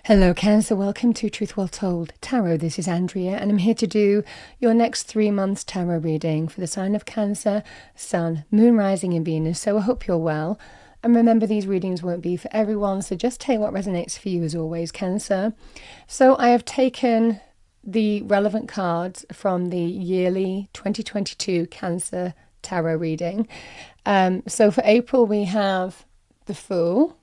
Hello Cancer, welcome to Truth Well Told Tarot. This is Andrea and I'm here to do your next 3 months tarot reading for the sign of Cancer, Sun, Moon, Rising and Venus. So I hope you're well. And remember, these readings won't be for everyone, so just take what resonates for you as always, Cancer. So I have taken the relevant cards from the yearly 2022 Cancer tarot reading. So for April we have the Fool.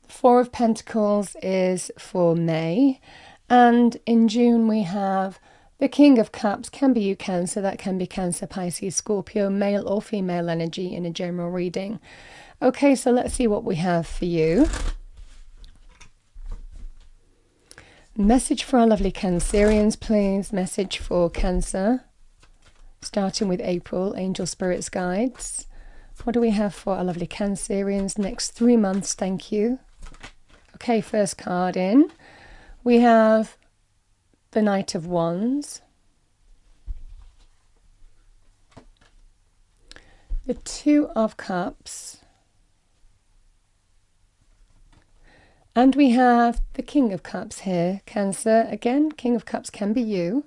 Four of Pentacles is for May, and in June we have the King of Cups. Can be you, Cancer. That can be Cancer, Pisces, Scorpio, male or female energy in a general reading. Okay, so let's see what we have for you. Message for our lovely Cancerians, please. Message for Cancer, starting with April, Angel Spirits Guides. What do we have for our lovely Cancerians next 3 months? Thank you. Okay, first card in, we have the Knight of Wands, the Two of Cups, and we have the King of Cups here, Cancer. Again, King of Cups can be you.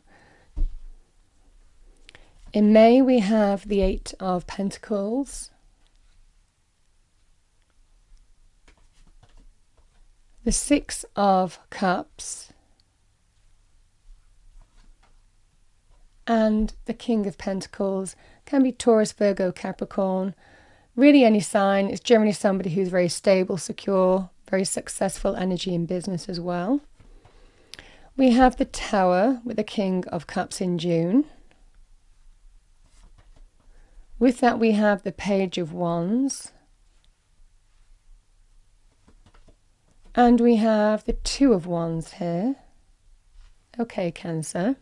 In May, we have the Eight of Pentacles, the Six of Cups, and the King of Pentacles. Can be Taurus, Virgo, Capricorn, really any sign. It's generally somebody who's very stable, secure, very successful energy in business as well. We have the Tower with the King of Cups in June. With that we have the Page of Wands. And we have the Two of Wands here. Okay, Cancer.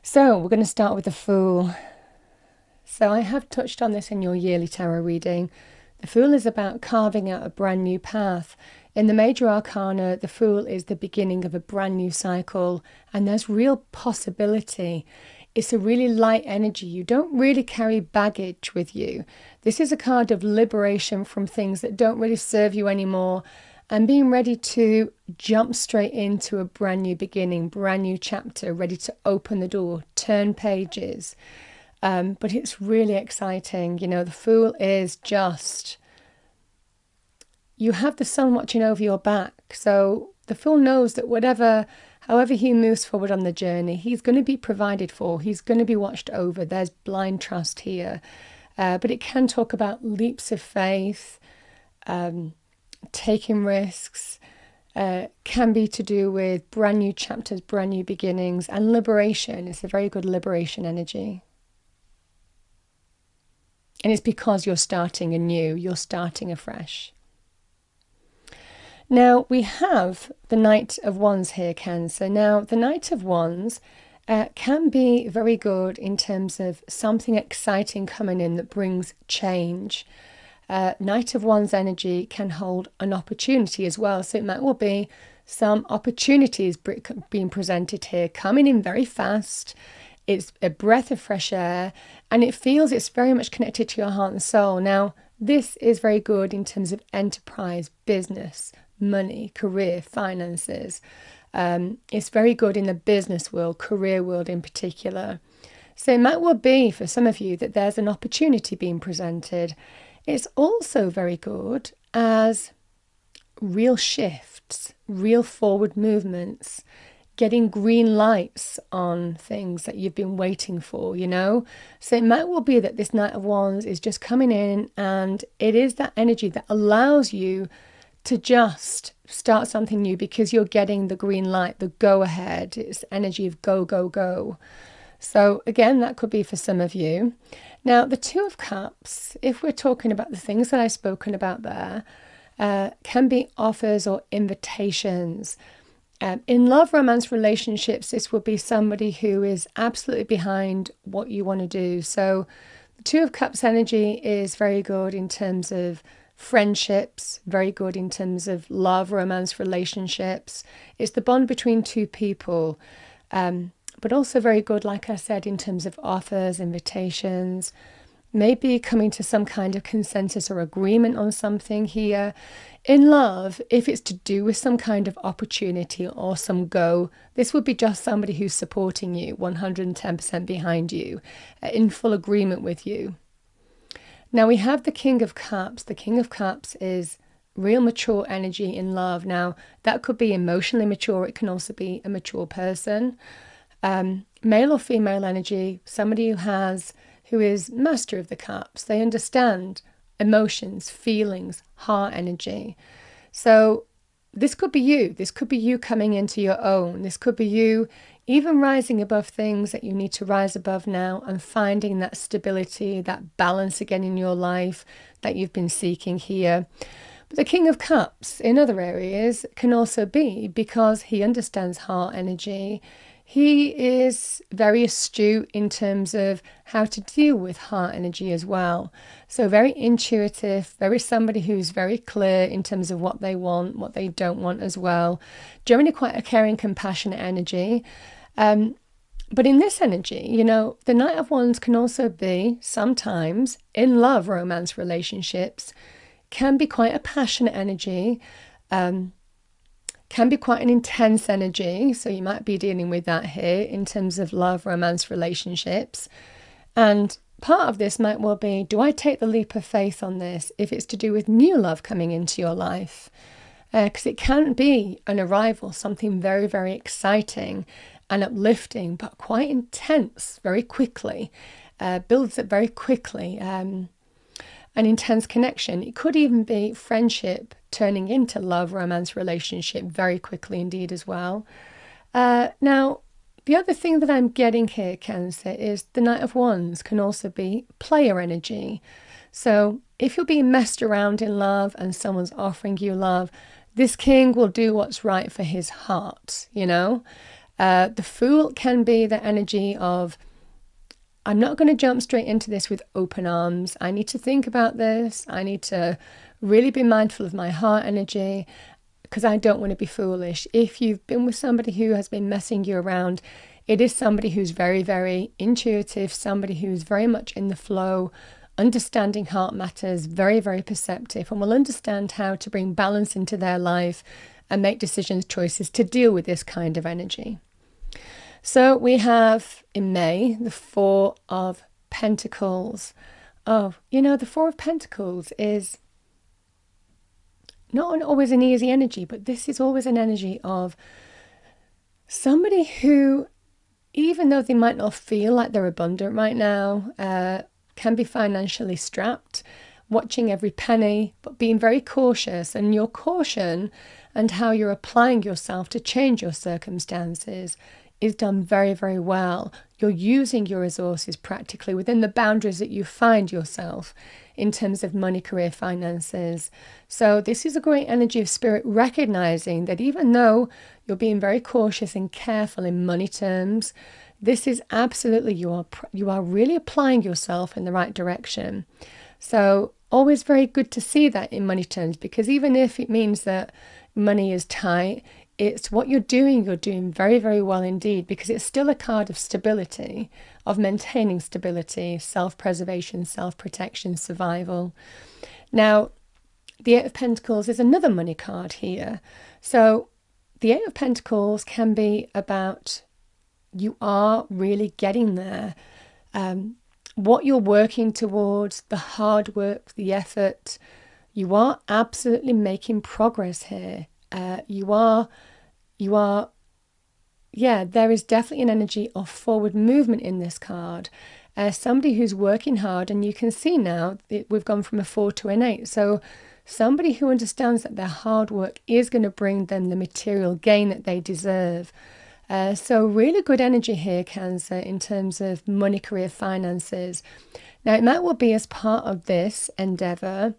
So we're going to start with the Fool. So I have touched on this in your yearly tarot reading. The Fool is about carving out a brand new path. In the major arcana, the Fool is the beginning of a brand new cycle, and there's real possibility. It's a really light energy. You don't really carry baggage with you. This is a card of liberation from things that don't really serve you anymore, and being ready to jump straight into a brand new beginning, brand new chapter, ready to open the door, turn pages. But it's really exciting. You know, the Fool is just, you have the sun watching over your back. So the Fool knows that however he moves forward on the journey, he's going to be provided for. He's going to be watched over. There's blind trust here. But it can talk about leaps of faith, taking risks, can be to do with brand new chapters, brand new beginnings, and liberation. It's a very good liberation energy. And it's because you're starting anew, you're starting afresh. Now, we have the Knight of Wands here, Cancer. Now, the Knight of Wands can be very good in terms of something exciting coming in that brings change. Knight of Wands energy can hold an opportunity as well. So it might well be some opportunities being presented here, coming in very fast. It's a breath of fresh air, and it feels it's very much connected to your heart and soul. Now, this is very good in terms of enterprise, business, money, career, finances. It's very good in the business world, career world in particular. So it might well be for some of you that there's an opportunity being presented. It's also very good as real shifts, real forward movements, getting green lights on things that you've been waiting for, you know. So it might well be that this Knight of Wands is just coming in, and it is that energy that allows you to just start something new because you're getting the green light, the go ahead. It's energy of go, go, go. So again, that could be for some of you. Now, the Two of Cups, if we're talking about the things that I've spoken about there, can be offers or invitations. In love, romance, relationships, this will be somebody who is absolutely behind what you want to do. So the Two of Cups energy is very good in terms of friendships, very good in terms of love, romance, relationships. It's the bond between two people, but also very good, like I said, in terms of offers, invitations. maybe coming to some kind of consensus or agreement on something here. In love, if it's to do with some kind of opportunity or some go, this would be just somebody who's supporting you, 110% behind you, in full agreement with you. Now we have the King of Cups. The King of Cups is real mature energy in love. Now that could be emotionally mature. It can also be a mature person. Male or female energy, somebody who is master of the cups. They understand emotions, feelings, heart energy. So this could be you. This could be you coming into your own. This could be you even rising above things that you need to rise above now and finding that stability, that balance again in your life that you've been seeking here. But the King of Cups in other areas can also be because he understands heart energy. He is very astute in terms of how to deal with heart energy as well. So very intuitive, very somebody who's very clear in terms of what they want, what they don't want as well. Generally quite a caring, compassionate energy. But in this energy, you know, the Knight of Wands can also be sometimes in love, romance relationships, can be quite a passionate energy, can be quite an intense energy. So you might be dealing with that here in terms of love, romance, relationships. And part of this might well be, do I take the leap of faith on this if it's to do with new love coming into your life? Because it can be an arrival, something very, very exciting and uplifting, but quite intense very quickly, builds up very quickly. An intense connection. It could even be friendship turning into love, romance, relationship very quickly indeed as well. Now, the other thing that I'm getting here, Cancer, is the Knight of Wands can also be player energy. So if you're being messed around in love and someone's offering you love, this king will do what's right for his heart, you know. The Fool can be the energy of, I'm not going to jump straight into this with open arms. I need to think about this. I need to really be mindful of my heart energy because I don't want to be foolish. If you've been with somebody who has been messing you around, it is somebody who's very, very intuitive, somebody who's very much in the flow, understanding heart matters, very, very perceptive, and will understand how to bring balance into their life and make decisions, choices to deal with this kind of energy. So we have in May the Four of Pentacles. Oh, you know, the Four of Pentacles is not always an easy energy, but this is always an energy of somebody who, even though they might not feel like they're abundant right now, can be financially strapped, watching every penny, but being very cautious. And your caution and how you're applying yourself to change your circumstances is done very, very well. You're using your resources practically within the boundaries that you find yourself in terms of money, career, finances. So this is a great energy of spirit, recognizing that even though you're being very cautious and careful in money terms, this is absolutely, you are really applying yourself in the right direction. So always very good to see that in money terms, because even if it means that money is tight, it's what you're doing very, very well indeed, because it's still a card of stability, of maintaining stability, self-preservation, self-protection, survival. Now, the Eight of Pentacles is another money card here. So the Eight of Pentacles can be about you are really getting there. What you're working towards, the hard work, the effort, you are absolutely making progress here. There is definitely an energy of forward movement in this card. Somebody who's working hard, and you can see now we've gone from a 4 to an 8. So somebody who understands that their hard work is going to bring them the material gain that they deserve. So really good energy here, Cancer, in terms of money, career, finances. Now, it might well be as part of this endeavor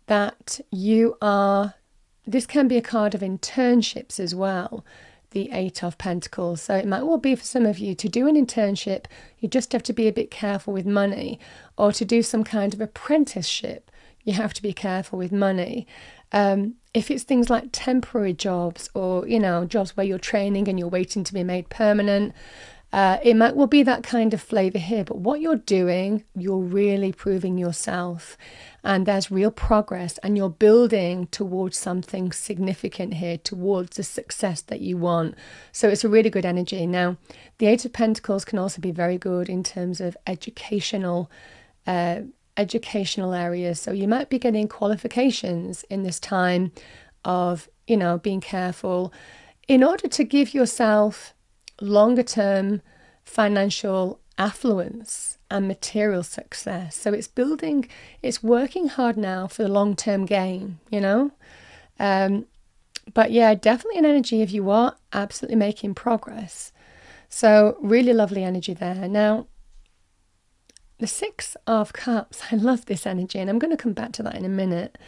that this can be a card of internships as well, the Eight of Pentacles. So it might well be for some of you to do an internship, you just have to be a bit careful with money, or to do some kind of apprenticeship, you have to be careful with money. If it's things like temporary jobs, or, you know, jobs where you're training and you're waiting to be made permanent, It might well be that kind of flavor here, but what you're doing, you're really proving yourself, and there's real progress, and you're building towards something significant here, towards the success that you want. So it's a really good energy. Now, the Eight of Pentacles can also be very good in terms of educational areas. So you might be getting qualifications in this time of, being careful in order to give yourself longer term financial affluence and material success. So it's working hard now for the long term gain, But yeah, definitely an energy if you are absolutely making progress. So really lovely energy there. Now, the Six of Cups, I love this energy, and I'm going to come back to that in a minute.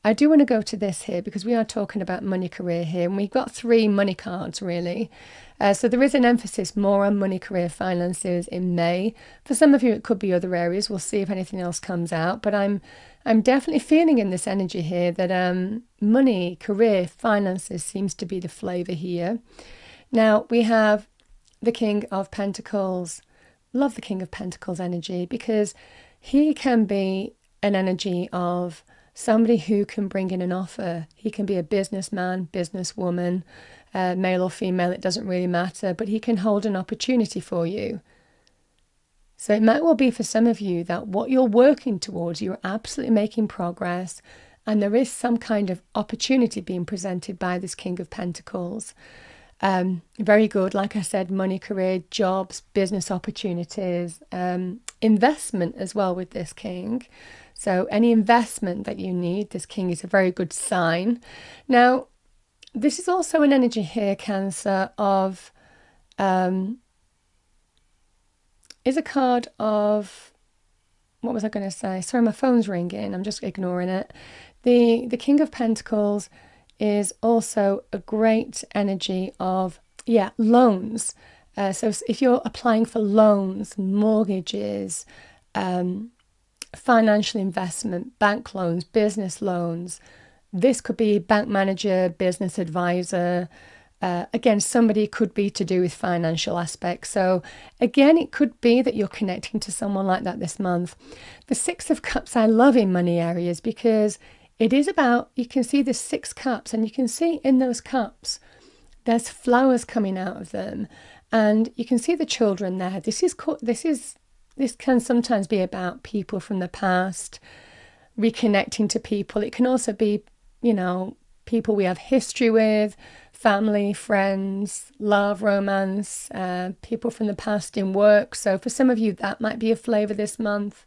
I do want to go to this here because we are talking about money career here, and we've got 3 money cards really. So there is an emphasis more on money, career, finances in May. For some of you, it could be other areas. We'll see if anything else comes out. But I'm definitely feeling in this energy here that money, career, finances seems to be the flavour here. Now, we have the King of Pentacles. Love the King of Pentacles energy because he can be an energy of somebody who can bring in an offer. He can be a businessman, businesswoman, male or female, it doesn't really matter, but he can hold an opportunity for you. So it might well be for some of you that what you're working towards, you're absolutely making progress, and there is some kind of opportunity being presented by this King of Pentacles. Very good, like I said, money, career, jobs, business opportunities, investment as well with this King. So any investment that you need, this King is a very good sign. Now, this is also an energy here, Cancer, of, is a card of, what was I going to say? Sorry, my phone's ringing. I'm just ignoring it. The King of Pentacles is also a great energy of, loans. So if you're applying for loans, mortgages, financial investment, bank loans, business loans, this could be bank manager, business advisor. Again, somebody could be to do with financial aspects. So again, it could be that you're connecting to someone like that this month. The Six of Cups I love in money areas because it is about, you can see the 6 cups, and you can see in those cups, there's flowers coming out of them. And you can see the children there. This can sometimes be about people from the past, reconnecting to people. It can also be, people we have history with, family, friends, love, romance, people from the past in work. So for some of you, that might be a flavour this month.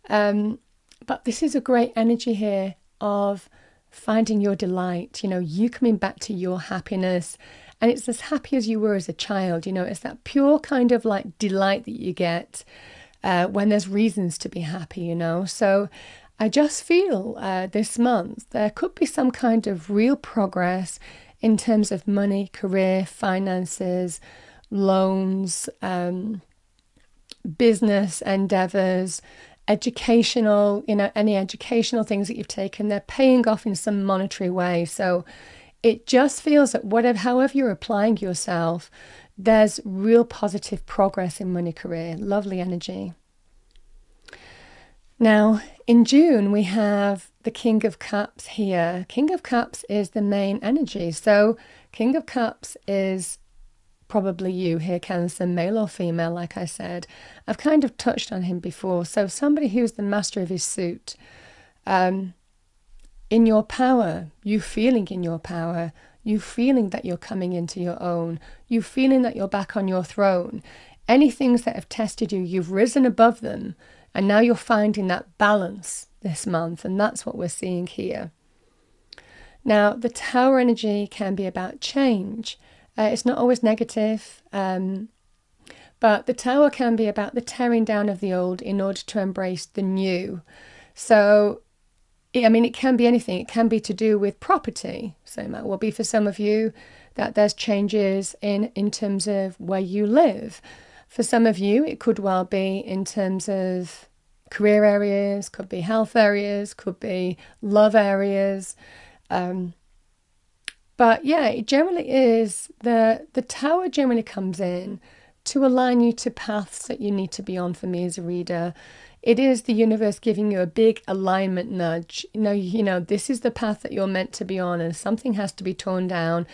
But this is a great energy here of finding your delight, you coming back to your happiness. And it's as happy as you were as a child, it's that pure kind of like delight that you get when there's reasons to be happy, So I just feel this month there could be some kind of real progress in terms of money, career, finances, loans, business endeavors, educational, any educational things that you've taken, they're paying off in some monetary way. So it just feels that however you're applying yourself, there's real positive progress in money, career. Lovely energy. Now, in June, we have the King of Cups here. King of Cups is the main energy. So King of Cups is probably you here, Cancer, male or female, like I said. I've kind of touched on him before. So somebody who's the master of his suit, in your power, you feeling in your power, you feeling that you're coming into your own, you feeling that you're back on your throne. Any things that have tested you, you've risen above them, and now you're finding that balance this month, and that's what we're seeing here. Now, the Tower energy can be about change. It's not always negative, but the Tower can be about the tearing down of the old in order to embrace the new. So, it can be anything. It can be to do with property. So it might well be for some of you that there's changes in terms of where you live. For some of you, it could well be in terms of career areas, could be health areas, could be love areas. But yeah, it generally is, the Tower generally comes in to align you to paths that you need to be on for me as a reader. It is the universe giving you a big alignment nudge. This is the path that you're meant to be on, and something has to be torn down.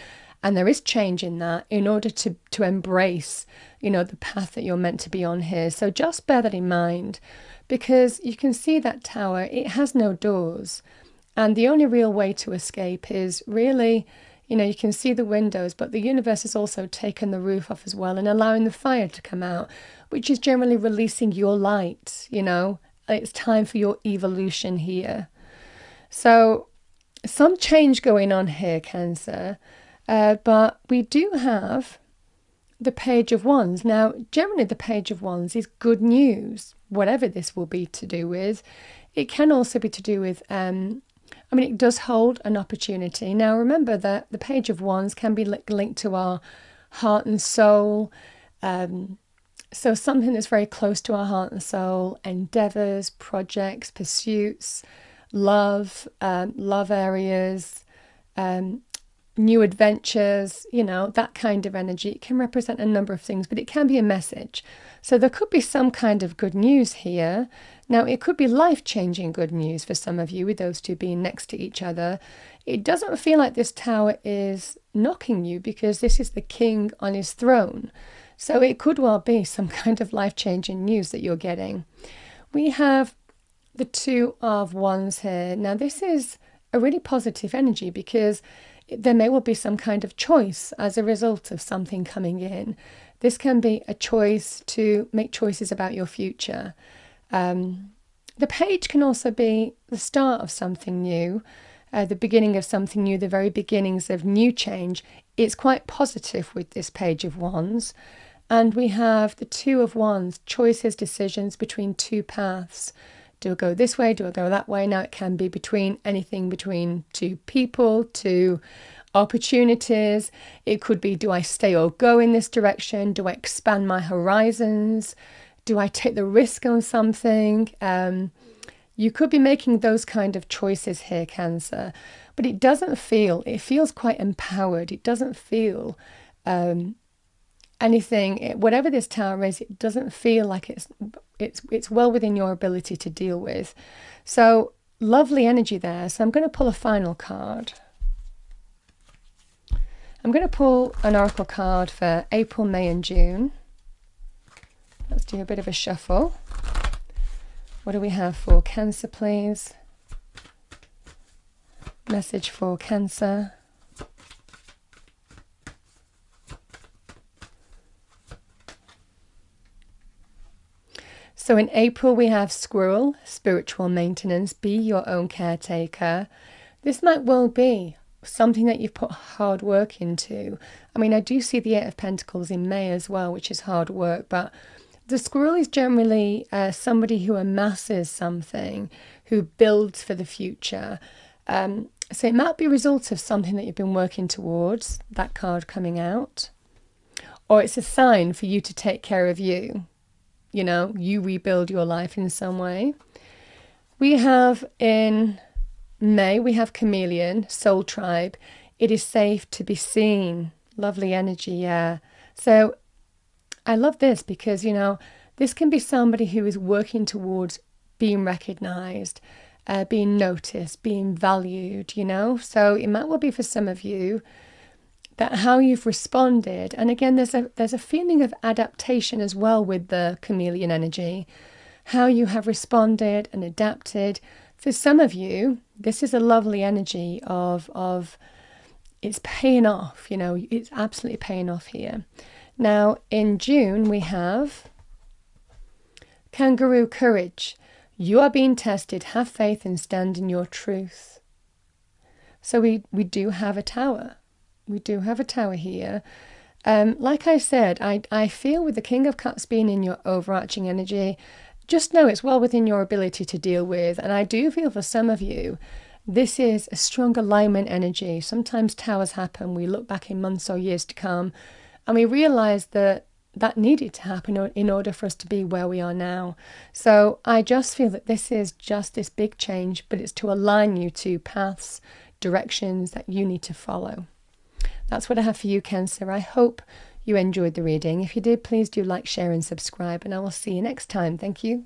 And there is change in that in order to embrace, the path that you're meant to be on here. So just bear that in mind, because you can see that tower, it has no doors. And the only real way to escape is really, you can see the windows, but the universe has also taken the roof off as well and allowing the fire to come out, which is generally releasing your light, It's time for your evolution here. So some change going on here, Cancer. But we do have the Page of Wands. Now, generally the Page of Wands is good news, whatever this will be to do with. It can also be to do with, it does hold an opportunity. Now, remember that the Page of Wands can be linked to our heart and soul. So something that's very close to our heart and soul, endeavors, projects, pursuits, love areas, new adventures, that kind of energy. It can represent a number of things, but it can be a message. So there could be some kind of good news here. Now, it could be life-changing good news for some of you, with those two being next to each other. It doesn't feel like this tower is knocking you, because this is the king on his throne. So it could well be some kind of life-changing news that you're getting. We have the Two of Wands here. Now, this is a really positive energy, because there may well be some kind of choice as a result of something coming in. This can be a choice to make choices about your future. The page can also be the start of something new, the beginning of something new, the very beginnings of new change. It's quite positive with this Page of Wands. And we have the Two of Wands, choices, decisions between two paths. Do I go this way? Do I go that way? Now, it can be between anything between two people, to opportunities. It could be, do I stay or go in this direction? Do I expand my horizons? Do I take the risk on something? You could be making those kind of choices here, Cancer. But it feels quite empowered. It doesn't feel anything, whatever this tower is, it doesn't feel like it's well within your ability to deal with. So lovely energy there. So I'm going to pull a final card. I'm going to pull an oracle card for April, May and June. Let's do a bit of a shuffle. What do we have for Cancer, please? Message for Cancer. So in April, we have Squirrel, spiritual maintenance, be your own caretaker. This might well be something that you've put hard work into. I do see the Eight of Pentacles in May as well, which is hard work, but the squirrel is generally somebody who amasses something, who builds for the future. So it might be a result of something that you've been working towards, that card coming out. Or it's a sign for you to take care of you. You rebuild your life in some way. We have in May, we have Chameleon, Soul Tribe. It is safe to be seen. Lovely energy, yeah. So I love this because, this can be somebody who is working towards being recognized, being noticed, being valued, So it might well be for some of you that how you've responded, and again, there's a feeling of adaptation as well with the chameleon energy, how you have responded and adapted. For some of you, this is a lovely energy of it's paying off, it's absolutely paying off here. Now, in June, we have Kangaroo Courage. You are being tested. Have faith and stand in your truth. So we do have a tower. We do have a tower here. Like I said, I feel with the King of Cups being in your overarching energy, just know it's well within your ability to deal with. And I do feel for some of you, this is a strong alignment energy. Sometimes towers happen. We look back in months or years to come, and we realize that needed to happen in order for us to be where we are now. So I just feel that this is just this big change, but it's to align you to paths, directions that you need to follow. That's what I have for you, Cancer. I hope you enjoyed the reading. If you did, please do like, share, and subscribe, and I will see you next time. Thank you.